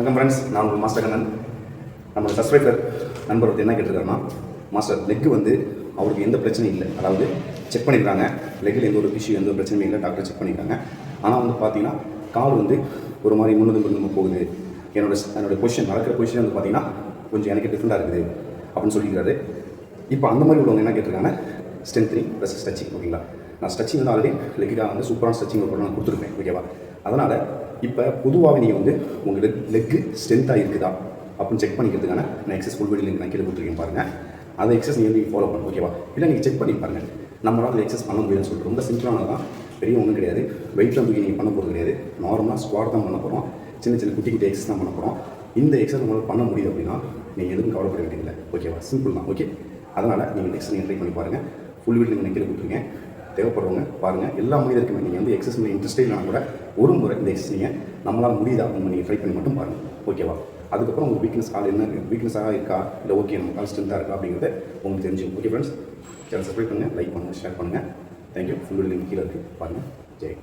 வணக்கம் ஃப்ரெண்ட்ஸ், நான் உங்கள் மாஸ்டர் கண்ணன். நம்மளோட சப்ஸ்கிரைபர் நண்பர் ஒருத்தர் என்ன கேட்டிருக்காருன்னா, மாஸ்டர் லெக்கு வந்து அவருக்கு எந்த பிரச்சனையும் இல்லை, அதாவது செக் பண்ணியிருக்காங்க, லெக்கில் எந்த ஒரு இஷ்யூ எந்த ஒரு பிரச்சனையும் இல்லை, டாக்டர் செக் பண்ணியிருக்காங்க. ஆனால் வந்து பார்த்தீங்கன்னா கால் வந்து ஒரு மாதிரி முன்னதும் போகுது, என்னோட பொசிஷன் நடக்கிற பொசிஷன் வந்து பார்த்தீங்கன்னா கொஞ்சம் எனக்கு டிஃப்ரெண்ட்டாக இருக்குது அப்படின்னு சொல்லியிருக்காரு. இப்போ அந்த மாதிரி உள்ளவங்க என்ன கேட்டிருக்காங்க, ஸ்ட்ரென்த்னிங் ப்ளஸ் ஸ்ட்ரெச்சிங். ஓகேங்களா, நான் ஸ்ட்ரெச்சிங் வந்து ஆல்ரெடி லெக்குக்காக வந்து சூப்பரான ஸ்ட்ரெச்சிங் ஒரு நான் கொடுத்துருப்பேன். ஓகேவா, அதனால் இப்போ பொதுவாகவே நீங்கள் வந்து உங்கள் லெக்கு ஸ்ட்ரென்த்தாக இருக்குதா அப்படின்னு செக் பண்ணிக்கிறதுக்கான நான் எக்ஸஸ் ஃபுல் வீடியோ லிங்க் நான் கீழே கொடுத்துருக்கேன் பாருங்கள். அந்த எக்ஸஸ் நீங்கள் ஃபாலோ பண்ணணும். ஓகேவா, இல்லை நீங்கள் செக் பண்ணி பாருங்கள். நம்மளால் எக்ஸஸ் பண்ண முடியும்னு சொல்லிட்டு ரொம்ப சிம்பிளானது தான், பெரிய ஒன்றும் கிடையாது. வெயிட்லாம் தூக்கி நீங்கள் பண்ண போகிறது கிடையாது. நார்மலாக ஸ்குவாட் தான் பண்ண போகிறோம், சின்ன சின்ன குட்டி குட்டி எக்ஸஸ் தான் பண்ண போகிறோம். இந்த எக்ஸஸ் உங்களால் பண்ண முடியுது அப்படின்னா நீங்கள் எதுவும் கவலைப்பட வேண்டியதில்லை. ஓகேவா, சிம்பிள் தான். ஓகே, அதனால் நீங்கள் நெக்ஸ்ட் நீங்கள் ட்ரை பண்ணி பாருங்கள். ஃபுல் வீடியோ நீங்கள் கீழே கொடுத்துருங்க, தேவைப்படுறவங்க பாருங்கள். எல்லா மனிதருக்குமே நீங்கள் வந்து எக்ஸஸ் இன்ட்ரெஸ்டே இல்லைனா கூட ஒரு முறை இந்த எக்ஸஸ் நீங்கள் நம்மளால் முடியுதா அப்படின்னு நீங்கள் ட்ரை பண்ணி மட்டும் பாருங்கள். ஓகேவா, அதுக்கப்புறம் உங்கள் வீக்னஸ் கால் என்ன வீக்னஸாக இருக்கா, இல்லை ஓகே நம்ம கால் ஸ்ட்ரென்த்தாக இருக்கா அப்படிங்கிறத உங்களுக்கு தெரிஞ்சுக்கும். ஓகே ஃப்ரெண்ட்ஸ், சேனல் சப்ஸ்கிரைப் பண்ணுங்கள், லைக் பண்ணுங்கள், ஷேர் பண்ணுங்கள். தேங்க்யூ. ஃபுல் வீடியோ லிங்க் கீழே இருக்குது பாருங்கள். ஜெய்.